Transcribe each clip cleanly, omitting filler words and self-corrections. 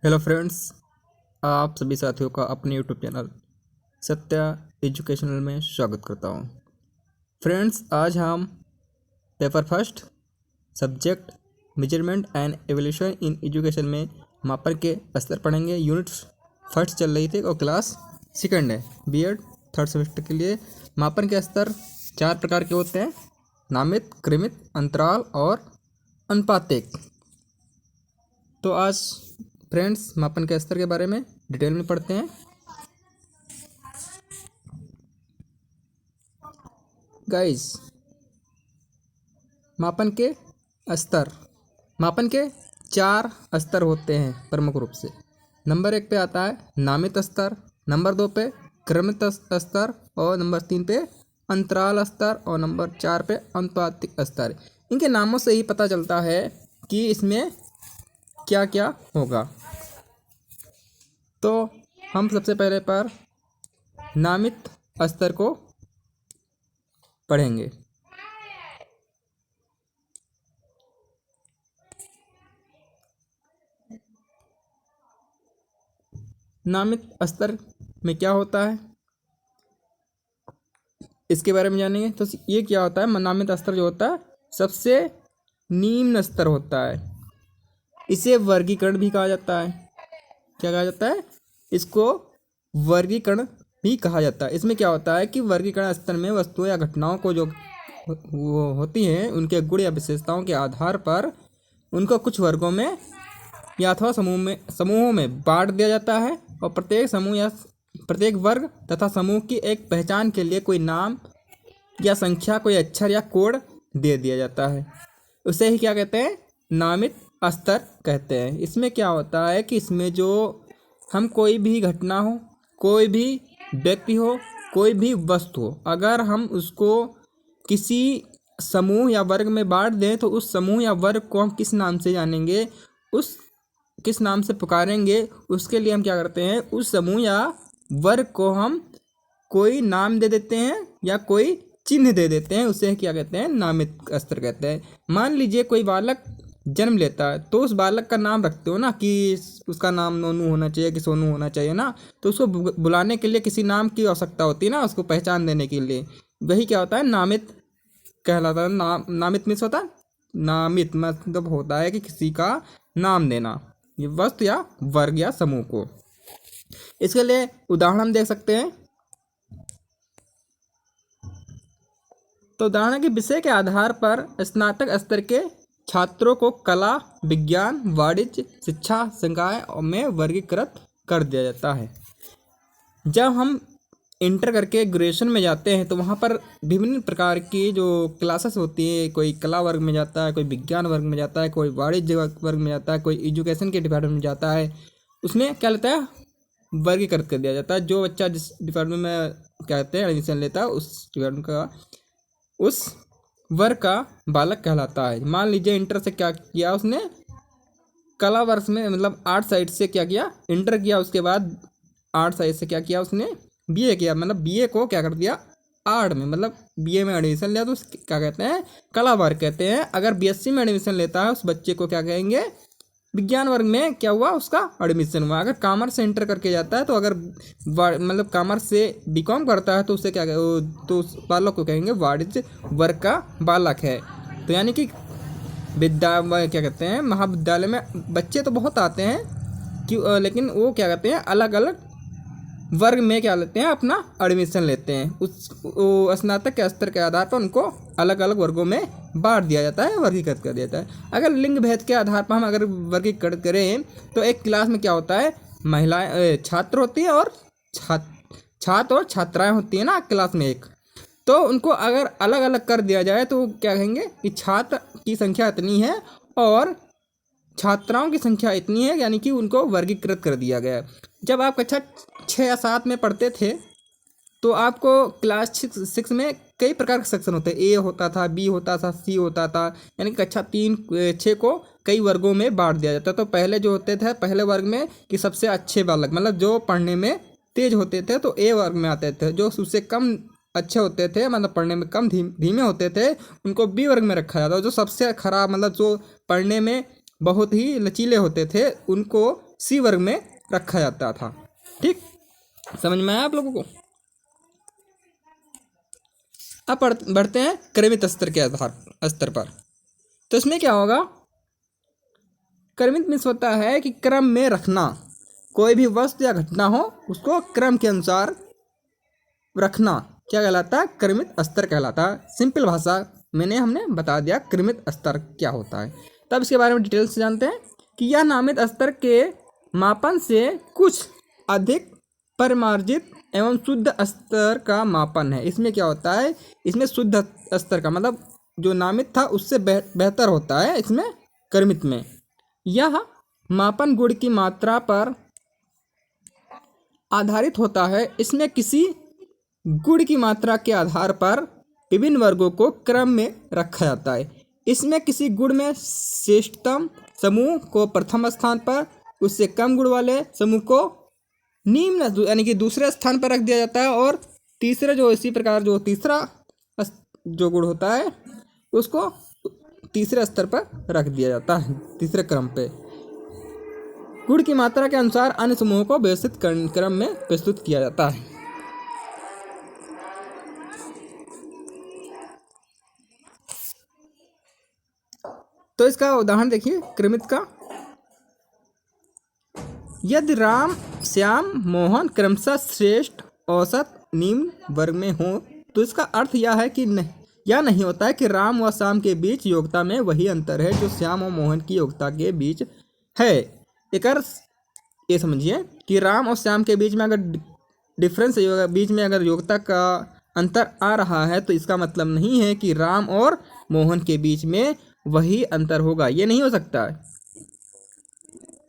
Hello friends, आप सभी साथियों का अपने यूट्यूब चैनल सत्या एजुकेशनल में स्वागत करता हूं। फ्रेंड्स, आज हम paper first subject measurement and evolution in education में मापन के स्तर पढ़ेंगे। यूनिट फर्स्ट चल रही थी और क्लास सेकंड है बीएड थर्ड सेमेस्टर के लिए। मापन के स्तर 4 प्रकार के होते हैं: नामित, क्रमित, अंतराल और अनुपातिक। तो आज फ्रेंड्स मापन के स्तर के बारे में डिटेल में पढ़ते हैं। गाइस, मापन के स्तर, मापन के 4 स्तर होते हैं प्रमुख रूप से। नंबर 1 पे आता है नामित स्तर, नंबर 2 पे क्रमित स्तर और नंबर 3 पे अंतराल स्तर और नंबर 4 पे अनुपातिक स्तर। इनके नामों से ही पता चलता है कि इसमें क्या क्या होगा। तो हम सबसे पहले पर नामित स्तर को पढ़ेंगे। नामित स्तर में क्या होता है इसके बारे में जानेंगे। तो ये क्या होता है, नामित स्तर जो होता है सबसे निम्न स्तर होता है। इसे वर्गीकरण भी कहा जाता है। क्या कहा जाता है? इसको वर्गीकरण भी कहा जाता है। इसमें क्या होता है कि वर्गीकरण स्तर में वस्तुओं या घटनाओं को जो वो होती हैं उनके गुण या विशेषताओं के आधार पर उनको कुछ वर्गों में या अथवा समूहों में बांट दिया जाता है और प्रत्येक समूह या प्रत्येक वर्ग तथा समूह की एक पहचान के लिए कोई नाम या संख्या, कोई अक्षर या कोड दे दिया जाता है। उसे ही क्या कहते हैं? नामित स्तर कहते हैं। इसमें क्या होता है कि इसमें जो हम कोई भी घटना हो, कोई भी व्यक्ति हो, कोई भी वस्तु हो, अगर हम उसको किसी समूह या वर्ग में बांट दें तो उस समूह या वर्ग को हम किस नाम से जानेंगे, उस किस नाम से पुकारेंगे, उसके लिए हम क्या करते हैं, उस समूह या वर्ग को हम कोई नाम दे देते हैं या कोई चिन्ह दे देते हैं। उसे क्या कहते हैं? नामित स्तर कहते हैं। मान लीजिए कोई बालक जन्म लेता है तो उस बालक का नाम रखते हो ना कि उसका नाम नोनू होना चाहिए कि सोनू होना चाहिए ना, तो उसको बुलाने के लिए किसी नाम की आवश्यकता होती है ना, उसको पहचान देने के लिए। वही क्या होता है? नामित कहलाता है। नामित मीन्स होता है, नामित मतलब होता है कि किसी का नाम देना, ये वस्तु या वर्ग या समूह को। इसके लिए उदाहरण हम देख सकते हैं। तो उदाहरण के विषय के आधार पर स्नातक स्तर के छात्रों को कला, विज्ञान, वाणिज्य, शिक्षा संकाय में वर्गीकृत कर दिया जाता है। जब हम इंटर करके ग्रेजुएशन में जाते हैं तो वहाँ पर विभिन्न प्रकार की जो क्लासेस होती है, कोई कला वर्ग में जाता है, कोई विज्ञान वर्ग में जाता है, कोई वाणिज्य वर्ग में जाता है, कोई एजुकेशन के डिपार्टमेंट में जाता है। उसमें क्या लेता है? वर्गीकृत कर दिया जाता है। जो बच्चा जिस डिपार्टमेंट में क्या कहते हैं एडमिशन लेता है उस डिपार्टमेंट का, उस वर्ग का बालक कहलाता है। मान लीजिए इंटर से क्या किया उसने, कला वर्ग में मतलब आर्ट साइड से क्या किया, इंटर किया, उसके बाद आर्ट साइड से क्या किया उसने, बीए किया। मतलब बीए को क्या कर दिया, आर्ट में, मतलब बीए में एडमिशन लिया तो क्या कहते हैं? कला वर्ग कहते हैं। अगर बीएससी में एडमिशन लेता है उस बच्चे को क्या कहेंगे? विज्ञान वर्ग में क्या हुआ, उसका एडमिशन हुआ। अगर कॉमर्स से इंटर करके जाता है तो अगर मतलब कॉमर्स से बीकॉम करता है तो उसे क्या तो उस बालक को कहेंगे वाणिज्य वर्ग का बालक है। तो यानी कि क्या कहते हैं, महाविद्यालय में बच्चे तो बहुत आते हैं कि लेकिन वो क्या कहते हैं, अलग अलग वर्ग में क्या लेते हैं, अपना एडमिशन लेते हैं। उस स्नातक के स्तर के आधार पर उनको अलग अलग वर्गों में बांट दिया जाता है, वर्गीकृत कर दिया जाता है। अगर लिंग भेद के आधार पर हम अगर वर्गीकृत करें तो एक क्लास में क्या होता है, महिलाएं छात्र होती है और छात्र और छात्राएं होती है ना क्लास में एक। तो उनको अगर अलग अलग कर दिया जाए तो क्या कहेंगे कि छात्र की संख्या इतनी है और छात्राओं की संख्या इतनी है, यानी कि उनको वर्गीकृत कर दिया गया है। जब आप कक्षा 6 या 7 में पढ़ते थे तो आपको क्लास 6 में कई प्रकार के सेक्शन होते हैं। ए होता था, बी होता था, सी होता था, यानी कक्षा 3-6 को कई वर्गों में बांट दिया जाता। तो पहले जो होते थे पहले वर्ग में कि सबसे अच्छे बालक, मतलब जो पढ़ने में तेज होते थे तो ए वर्ग में आते थे। जो उससे कम अच्छे होते थे, मतलब पढ़ने में कम धीमे होते थे, उनको बी वर्ग में रखा जाता। जो सबसे खराब, मतलब जो पढ़ने में बहुत ही लचीले होते थे, उनको सी वर्ग में रखा जाता था। ठीक, समझ में आया आप लोगों को? अब बढ़ते हैं क्रमित स्तर के स्तर पर। तो इसमें क्या होगा, क्रमित मीन्स होता है कि क्रम में रखना, कोई भी वस्तु या घटना हो उसको क्रम के अनुसार रखना क्या कहलाता है, क्रमित स्तर कहलाता है। सिंपल भाषा मैंने हमने बता दिया क्रमित स्तर क्या होता है। तब इसके बारे में डिटेल से जानते हैं कि यह नामित स्तर के मापन से कुछ अधिक परिमार्जित एवं शुद्ध स्तर का मापन है। इसमें क्या होता है, इसमें शुद्ध स्तर का मतलब जो नामित था उससे बेहतर होता है इसमें क्रमित में। यह मापन गुण की मात्रा पर आधारित होता है। इसमें किसी गुण की मात्रा के आधार पर विभिन्न वर्गों को क्रम में रखा जाता है। इसमें किसी गुण में श्रेष्ठतम समूह को प्रथम स्थान पर, उससे कम गुण वाले समूह को निम्न यानी कि दूसरे स्थान पर रख दिया जाता है, और तीसरे जो इसी प्रकार जो तीसरा जो गुण होता है उसको तीसरे स्तर पर रख दिया जाता है, तीसरे क्रम पे। गुण की मात्रा के अनुसार अन्य समूहों को व्यवस्थित क्रम में प्रस्तुत किया जाता है। तो इसका उदाहरण देखिए क्रमित का। यदि राम, श्याम, मोहन क्रमशः श्रेष्ठ, औसत, निम्न वर्ग में हो तो इसका अर्थ यह है कि यह नहीं होता है कि राम व श्याम के बीच योग्यता में वही अंतर है जो श्याम और मोहन की योग्यता के बीच है। एक ये समझिए कि राम और श्याम के बीच में अगर डिफरेंस बीच में अगर योग्यता का अंतर आ रहा है तो इसका मतलब नहीं है कि राम और मोहन के बीच में वही अंतर होगा, ये नहीं हो सकता है।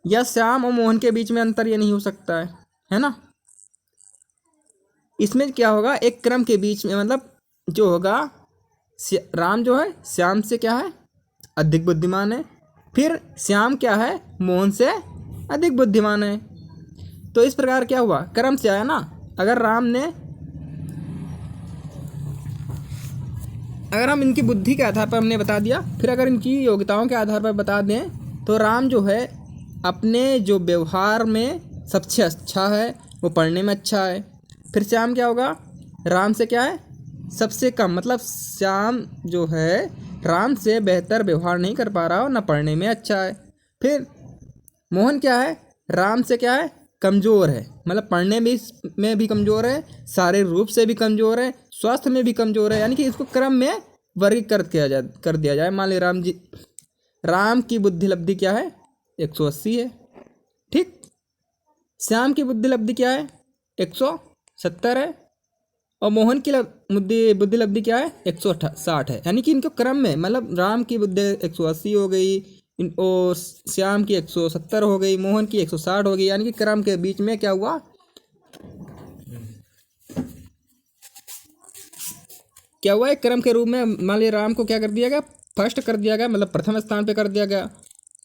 या श्याम और मोहन के बीच में अंतर ये नहीं हो सकता है ना। इसमें क्या होगा, एक क्रम के बीच में मतलब जो होगा, राम जो है श्याम से क्या है अधिक बुद्धिमान है, फिर श्याम क्या है मोहन से अधिक बुद्धिमान है। तो इस प्रकार क्या हुआ, क्रम से आया ना। अगर हम इनकी बुद्धि के आधार पर हमने बता दिया, फिर अगर इनकी योग्यताओं के आधार पर बता दें तो राम जो है अपने जो व्यवहार में सबसे अच्छा है, वो पढ़ने में अच्छा है। फिर श्याम क्या होगा, राम से क्या है सबसे कम, मतलब श्याम जो है राम से बेहतर व्यवहार नहीं कर पा रहा हो, ना पढ़ने में अच्छा है। फिर मोहन क्या है, राम से क्या है कमज़ोर है, मतलब पढ़ने में भी कमज़ोर है, शारीरिक रूप से भी कमज़ोर है, स्वास्थ्य में भी कमज़ोर है। यानी कि इसको क्रम में वर्गीकृत कर दिया जाए। मान ली राम की बुद्धि लब्धि क्या है 180 है, ठीक। श्याम की बुद्धि लब्धि क्या है 170 है, और मोहन की बुद्धि लब्धि क्या है 160 है। यानी कि इनको क्रम में मतलब राम की बुद्धि 180 हो गई और श्याम की 170 हो गई, मोहन की 160 हो गई। यानी कि क्रम के बीच में क्या हुआ, एक क्रम के रूप में मान लीजिए राम को क्या कर दिया गया, फर्स्ट कर दिया गया, मतलब प्रथम स्थान पे कर दिया गया।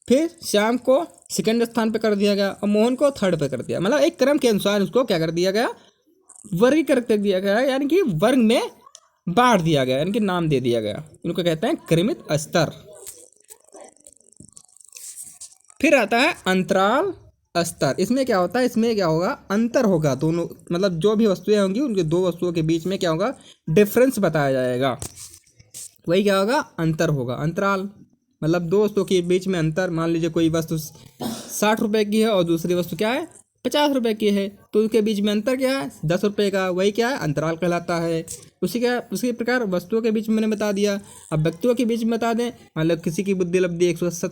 फिर श्याम को सेकंड स्थान पे कर दिया गया और मोहन को थर्ड पे कर दिया। मतलब एक क्रम के अनुसार उसको क्या कर दिया गया, वर्गीकृत कर दिया गया, यानी कि वर्ग में बांट दिया गया, यानी कि नाम दे दिया गया। इनको कहते हैं क्रमित स्तर। फिर आता है अंतराल स्तर। इसमें क्या होता है, इसमें क्या होगा, अंतर होगा दोनों, मतलब जो भी वस्तुएं होंगी उनके दो वस्तुओं के बीच में क्या होगा, डिफरेंस बताया जाएगा, वही क्या होगा, अंतर होगा। अंतराल मतलब दो वस्तुओं के बीच में अंतर। मान लीजिए कोई वस्तु 60 रुपये की है और दूसरी वस्तु क्या है 50 रुपये की है, तो उनके बीच में अंतर क्या है 10 रुपये का, वही क्या है अंतराल कहलाता है। उसी प्रकार वस्तुओं के बीच में मैंने बता दिया। अब व्यक्तियों के बीच में बता दें, मतलब किसी की बुद्धि लब्धि 170,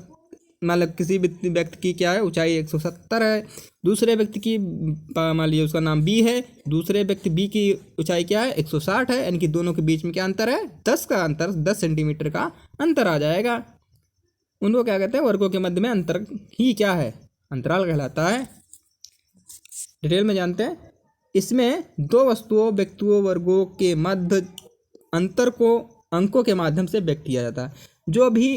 मतलब किसी व्यक्ति की क्या है ऊंचाई 170 है, दूसरे व्यक्ति की मान लीजिए उसका नाम बी है, दूसरे व्यक्ति बी की ऊंचाई क्या है 160 है। यानी कि दोनों के बीच में क्या अंतर है 10 का अंतर, 10 सेंटीमीटर का अंतर आ जाएगा। उनको क्या कहते हैं, वर्गों के मध्य में अंतर ही क्या है, अंतराल कहलाता है। डिटेल में जानते हैं। इसमें दो वस्तुओं, व्यक्तियों, वर्गों के मध्य अंतर को अंकों के माध्यम से व्यक्त किया जाता है। जो भी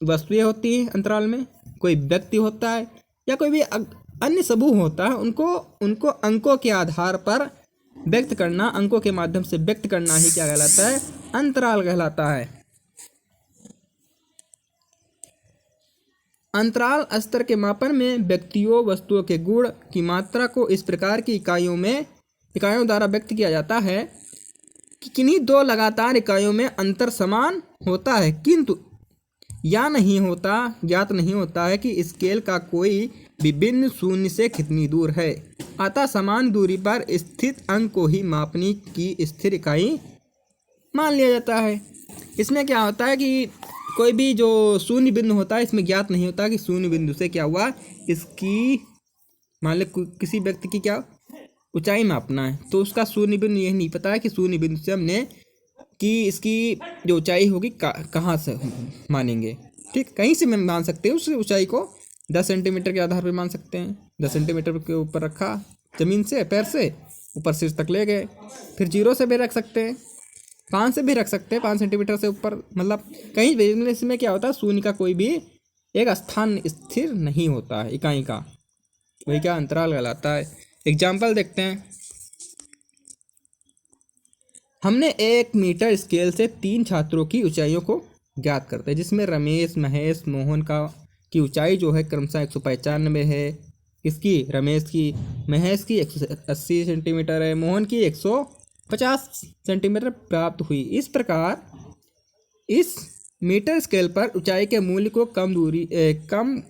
वस्तुएं होती हैं अंतराल में, कोई व्यक्ति होता है या कोई भी अन्य समूह होता है, उनको अंकों के आधार पर व्यक्त करना, अंकों के माध्यम से व्यक्त करना ही क्या कहलाता है, अंतराल कहलाता है। अंतराल स्तर के मापन में व्यक्तियों वस्तुओं के गुण की मात्रा को इस प्रकार की इकाइयों द्वारा व्यक्त किया जाता है कि किन्हीं दो लगातार इकाइयों में अंतर समान होता है, किंतु ज्ञात नहीं होता है कि स्केल का कोई भी बिंदु शून्य से कितनी दूर है। अतः समान दूरी पर स्थित अंक को ही मापने की स्थिर इकाई मान लिया जाता है। इसमें क्या होता है कि कोई भी जो शून्य बिंदु होता है, इसमें ज्ञात नहीं होता कि शून्य बिंदु से क्या हुआ, इसकी मान लो किसी व्यक्ति की क्या ऊंचाई मापना है, तो उसका शून्य बिंदु यही नहीं पता है कि शून्य बिंदु से हमने कि इसकी जो ऊंचाई होगी कहाँ से मानेंगे। ठीक, कहीं से हम मान सकते हैं उस ऊंचाई को। 10 सेंटीमीटर के आधार पर मान सकते हैं। 10 सेंटीमीटर के ऊपर रखा, ज़मीन से पैर से ऊपर सिर तक ले गए। फिर 0 से भी रख सकते हैं, 5 से भी रख सकते हैं, 5 सेंटीमीटर से ऊपर, मतलब कहीं भी। इसमें क्या होता है, शून्य का कोई भी एक स्थान स्थिर नहीं होता है इकाई का, वही क्या अंतराल कहलाता है। एग्जाम्पल देखते हैं। हमने 1 मीटर स्केल से 3 छात्रों की ऊंचाइयों को ज्ञात करते हैं, जिसमें रमेश, महेश, मोहन की ऊंचाई जो है क्रमशः 195 है। किसकी? रमेश की। महेश की 180 सेंटीमीटर है, मोहन की 150 सेंटीमीटर प्राप्त हुई। इस प्रकार इस मीटर स्केल पर ऊंचाई के मूल्य को कम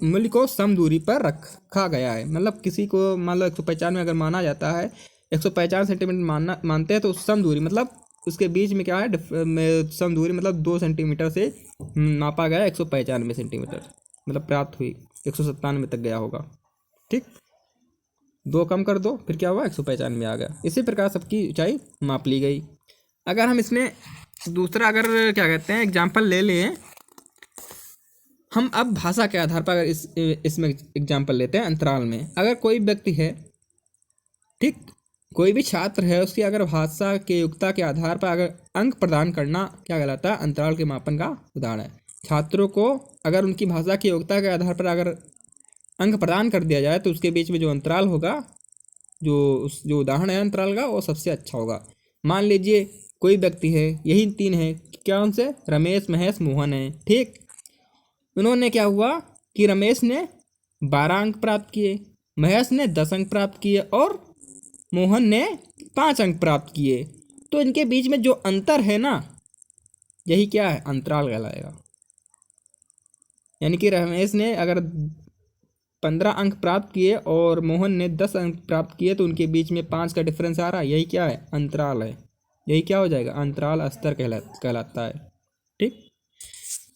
मूल्य को सम दूरी पर रखा गया है। मतलब किसी को मान लो 195 अगर माना जाता है, 150 सेंटीमीटर मानते हैं, तो सम दूरी मतलब उसके बीच में क्या है, सम दूरी मतलब 2 सेंटीमीटर से मापा गया 195 सेंटीमीटर, मतलब प्राप्त हुई 197 तक गया होगा। ठीक, 2 कम कर दो, फिर क्या हुआ, 195 आ गया। इसी प्रकार सबकी ऊंचाई माप ली गई। अगर हम इसमें दूसरा अगर क्या कहते हैं एग्जाम्पल ले लें, हम अब भाषा के आधार पर अगर इसमें एग्जाम्पल लेते हैं अंतराल में। अगर कोई व्यक्ति है, ठीक, कोई भी छात्र है, उसकी अगर भाषा के योग्यता के आधार पर अगर अंक प्रदान करना क्या कहलाता है, अंतराल के मापन का उदाहरण है। छात्रों को अगर उनकी भाषा की योग्यता के आधार पर अगर अंक प्रदान कर दिया जाए, तो उसके बीच में जो अंतराल होगा, जो उदाहरण है अंतराल का, वो सबसे अच्छा होगा। मान लीजिए कोई व्यक्ति है, यही 3 है, क्या उनसे, रमेश, महेश, मोहन है। ठीक, उन्होंने क्या हुआ कि रमेश ने 12 अंक प्राप्त किए, महेश ने 10 अंक प्राप्त किए और मोहन ने 5 अंक प्राप्त किए। तो इनके बीच में जो अंतर है ना, यही क्या है, अंतराल कहलाएगा। यानी कि रमेश ने अगर 15 अंक प्राप्त किए और मोहन ने 10 अंक प्राप्त किए, तो उनके बीच में 5 का डिफरेंस आ रहा है, यही क्या है, अंतराल है। यही क्या हो जाएगा, अंतराल स्तर कहलाता है। ठीक,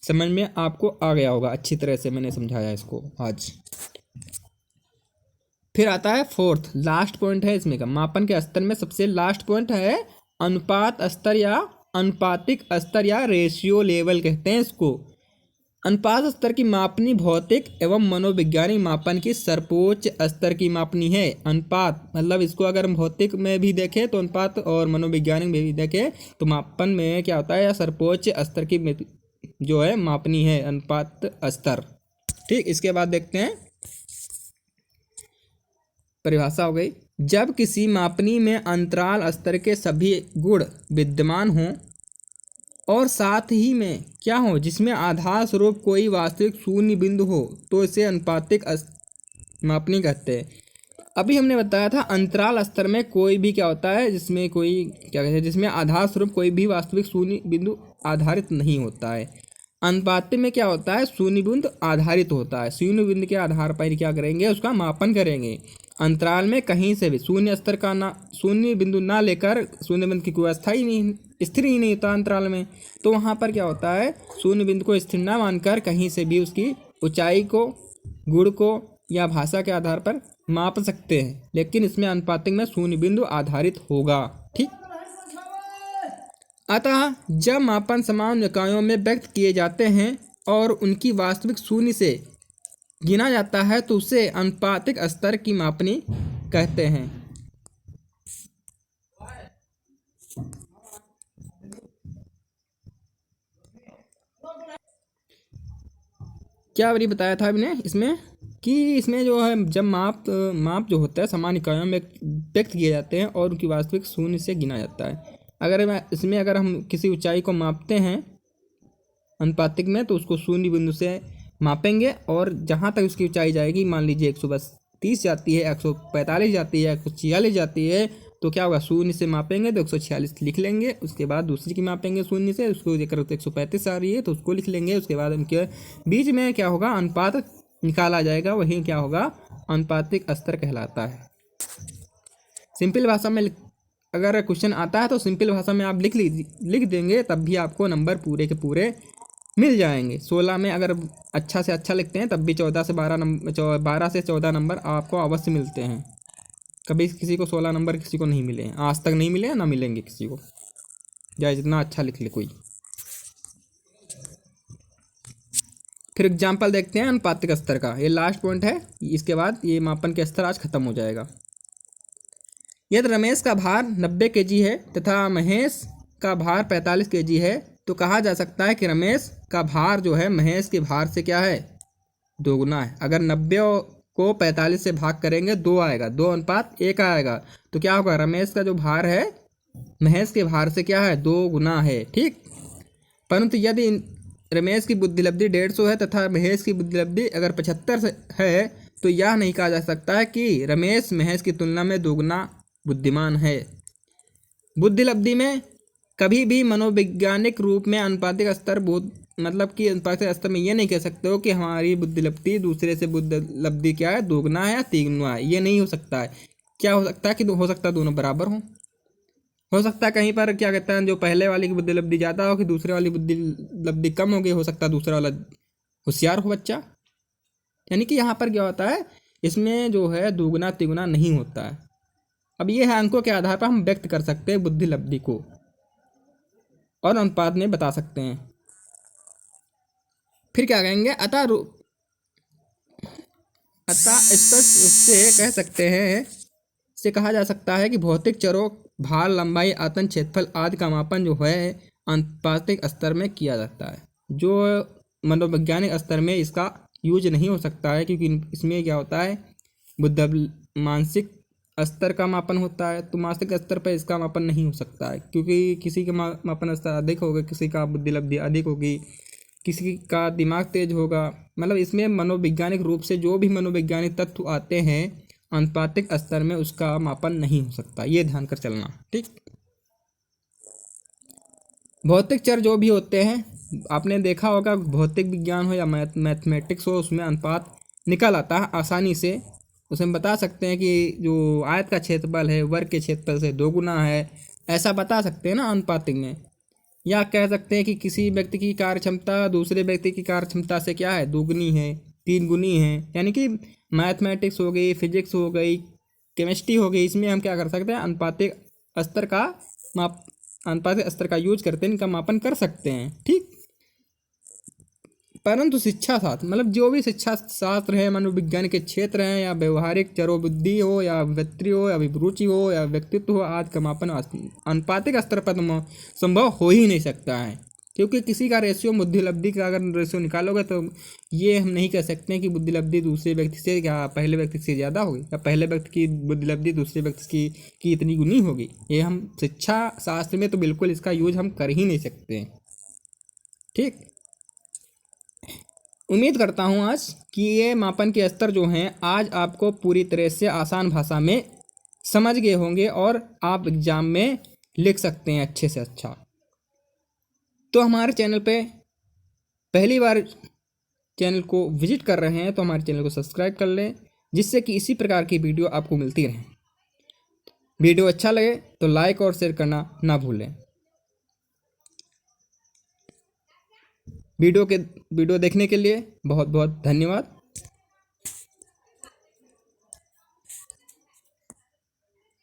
समझ में आपको आ गया होगा, अच्छी तरह से मैंने समझाया इसको आज। फिर आता है 4th लास्ट पॉइंट है इसमें का, मापन के स्तर में सबसे लास्ट पॉइंट है अनुपात स्तर या अनुपातिक स्तर या रेशियो लेवल कहते हैं इसको। अनुपात स्तर की मापनी भौतिक एवं मनोवैज्ञानिक मापन की सर्वोच्च स्तर की मापनी है। अनुपात मतलब इसको अगर हम भौतिक में भी देखें तो अनुपात, और मनोवैज्ञानिक में भी देखें तो मापन में क्या होता है, या सर्वोच्च स्तर की जो है मापनी है अनुपात स्तर। ठीक, इसके बाद देखते हैं परिभाषा हो गई। जब किसी मापनी में अंतराल स्तर के सभी गुण विद्यमान हों और साथ ही में क्या हो, जिसमें आधार स्वरूप कोई वास्तविक शून्य बिंदु हो, तो इसे अनुपातिक मापनी कहते हैं। अभी हमने बताया था अंतराल स्तर में कोई भी क्या होता है, जिसमें कोई क्या कहते हैं, जिसमें आधार स्वरूप कोई भी वास्तविक शून्य बिंदु आधारित नहीं होता है। अनुपातिक में क्या होता है, शून्य बिंदु आधारित होता है। शून्य बिंदु के आधार पर क्या करेंगे, उसका मापन करेंगे। अंतराल में कहीं से भी शून्य स्तर का शून्य बिंदु ना लेकर, शून्य बिंदु की कोई व्यवस्था ही नहीं, स्थिर ही नहीं होता अंतराल में, तो वहाँ पर क्या होता है, शून्य बिंदु को स्थिर ना मानकर कहीं से भी उसकी ऊंचाई को, गुण को या भाषा के आधार पर माप सकते हैं। लेकिन इसमें अनुपातिक में शून्य बिंदु आधारित होगा। ठीक, अतः जब मापन समान इकाइयों में व्यक्त किए जाते हैं और उनकी वास्तविक शून्य से गिना जाता है, तो उसे अनुपातिक स्तर की मापनी कहते हैं। क्या अभी बताया था हमने इसमें कि इसमें जो है, जब माप जो होता है समान इकाइयों में व्यक्त किए जाते हैं और उनकी वास्तविक शून्य से गिना जाता है। इसमें अगर हम किसी ऊंचाई को मापते हैं अनुपातिक में, तो उसको शून्य बिंदु से मापेंगे और जहाँ तक उसकी ऊंचाई जाएगी, मान लीजिए 130 जाती है, 145 जाती है, 146 जाती है, तो क्या होगा, शून्य से मापेंगे तो 146 लिख लेंगे। उसके बाद दूसरी की मापेंगे शून्य से, उसको देकर 135 आ रही है तो उसको लिख लेंगे। उसके बाद उनके बीच में क्या होगा, अनुपात निकाला जाएगा, वही क्या होगा, अनुपातिक स्तर कहलाता है। सिंपल भाषा में अगर क्वेश्चन आता है तो सिंपल भाषा में आप लिख देंगे, तब भी आपको नंबर पूरे के पूरे मिल जाएंगे। 16 में अगर अच्छा से अच्छा लिखते हैं तब भी 14 से 12 से 14 नंबर आपको अवश्य मिलते हैं। कभी किसी को 16 नंबर किसी को नहीं मिले हैं, आज तक नहीं मिले हैं, ना मिलेंगे किसी को, या जितना अच्छा लिख ले कोई। फिर एग्जाम्पल देखते हैं अनुपातिक स्तर का, ये लास्ट पॉइंट है, इसके बाद ये मापन के स्तर आज खत्म हो जाएगा। यदि रमेश का भार 90 kg है तथा महेश का भार 45 kg है, तो कहा जा सकता है कि रमेश का भार जो है महेश के भार से क्या है, दोगुना है। अगर 90 को 45 से भाग करेंगे 2 आएगा, 2:1 आएगा, तो क्या होगा, रमेश का जो भार है महेश के भार से क्या है, 2 गुना है। ठीक, परंतु यदि रमेश की बुद्धिलब्धि 150 है तथा महेश की बुद्धिलब्धि अगर 75 है, तो यह नहीं कहा जा सकता है कि रमेश महेश की तुलना में दोगुना बुद्धिमान है। बुद्धिलब्धि में कभी भी मनोवैज्ञानिक रूप में अनुपातिक स्तर मतलब कि अनुपातिक स्तर में ये नहीं कह सकते हो कि हमारी बुद्धिलब्धि दूसरे से बुद्धिलब्धि क्या है, दोगुना है या तिगुना है, ये नहीं हो सकता है। क्या हो सकता है कि हो सकता है दोनों बराबर हो सकता है कहीं पर क्या कहते हैं, जो पहले वाले की बुद्धिलब्धि ज़्यादा हो कि दूसरे वाली बुद्धिलब्धि कम हो गई, हो सकता है दूसरा वाला होशियार हो बच्चा। यानी कि यहाँ पर क्या होता है, इसमें जो है दोगुना तिगुना नहीं होता है। अब ये है अंकों के आधार पर हम व्यक्त कर सकते हैं बुद्धिलब्धि को और अनुपात में बता सकते हैं। फिर क्या कहेंगे, अतः स्पष्ट रूप से कह सकते हैं, से कहा जा सकता है कि भौतिक चरों भार, लंबाई, आयतन, क्षेत्रफल आदि का मापन जो है अनुपातिक स्तर में किया जाता है। जो मनोवैज्ञानिक स्तर में इसका यूज नहीं हो सकता है, क्योंकि इसमें क्या होता है, मानसिक स्तर का मापन होता है, तो मानसिक स्तर पर इसका मापन नहीं हो सकता है, क्योंकि किसी का मापन स्तर अधिक होगा, किसी का बुद्धिलब्धि अधिक होगी, किसी का दिमाग तेज होगा। मतलब इसमें मनोवैज्ञानिक रूप से जो भी मनोवैज्ञानिक तत्व आते हैं अनुपातिक स्तर में, उसका मापन नहीं हो सकता, ये ध्यान कर चलना। ठीक, भौतिक चर जो भी होते हैं, आपने देखा होगा भौतिक विज्ञान हो या मैथमेटिक्स हो, उसमें अनुपात निकल आता है आसानी से। उसमें बता सकते हैं कि जो आयत का क्षेत्रफल है वर्ग के क्षेत्रफल से 2 गुना है, ऐसा बता सकते हैं ना अनुपातिक में। या कह सकते हैं कि किसी व्यक्ति की कार्य क्षमता दूसरे व्यक्ति की कार्य क्षमता से क्या है, 2 गुनी है, 3 गुनी है। यानी कि मैथमेटिक्स हो गई, फिजिक्स हो गई, केमिस्ट्री हो गई, इसमें हम क्या कर सकते हैं, अनुपातिक स्तर का यूज करते हैं, इनका मापन कर सकते हैं। ठीक, परंतु शिक्षा शास्त्र मतलब जो भी शिक्षा शास्त्र है, मनोविज्ञान के क्षेत्र हैं, या व्यवहारिक चरो बुद्धि हो, या व्यक्ति हो, या अभिरुचि हो, या व्यक्तित्व हो, आदि का मापन अनुपातिक स्तर पर संभव हो ही नहीं सकता है। क्योंकि किसी का रेशियो, बुद्धिलब्धि का अगर रेशियो निकालोगे तो ये हम नहीं कह सकते हैं कि बुद्धिलब्धि दूसरे व्यक्ति से या पहले व्यक्ति से ज़्यादा होगी, या पहले व्यक्ति की बुद्धिलब्धि दूसरे व्यक्ति की इतनी गुनी होगी। ये हम शिक्षा शास्त्र में तो बिल्कुल इसका यूज हम कर ही नहीं सकते हैं। ठीक, उम्मीद करता हूँ आज कि ये मापन के स्तर जो हैं आज आपको पूरी तरह से आसान भाषा में समझ गए होंगे और आप एग्ज़ाम में लिख सकते हैं अच्छे से अच्छा। तो हमारे चैनल पे पहली बार चैनल को विजिट कर रहे हैं तो हमारे चैनल को सब्सक्राइब कर लें, जिससे कि इसी प्रकार की वीडियो आपको मिलती रहे। वीडियो अच्छा लगे तो लाइक और शेयर करना ना भूलें। वीडियो देखने के लिए बहुत बहुत धन्यवाद।